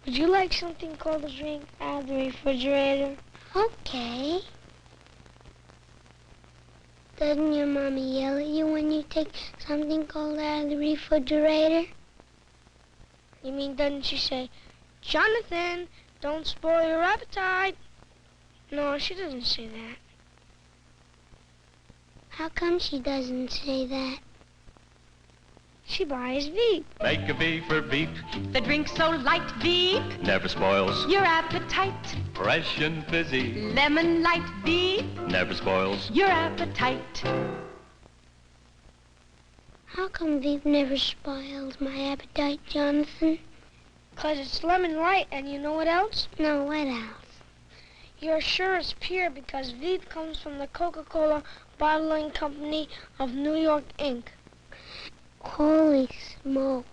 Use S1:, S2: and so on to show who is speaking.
S1: Would you like something cold to drink out of the refrigerator?
S2: Okay. Doesn't your mommy yell at you when you take something cold out of the refrigerator?
S1: You mean, doesn't she say, Jonathan, don't spoil your appetite? No, she doesn't say that.
S2: How come she doesn't say that?
S1: She buys Veep.
S3: Make a V for Veep.
S4: The drink so light, Veep.
S3: Never spoils.
S4: Your appetite.
S3: Fresh and fizzy.
S4: Lemon light, Veep.
S3: Never spoils.
S4: Your appetite.
S2: How come Veep never spoils my appetite, Jonathan?
S1: 'Cause it's lemon light, and you know what else?
S2: No, what else?
S1: You're sure it's pure because Veep comes from the Coca-Cola Bottling Company of New York, Inc.
S2: Holy smoke.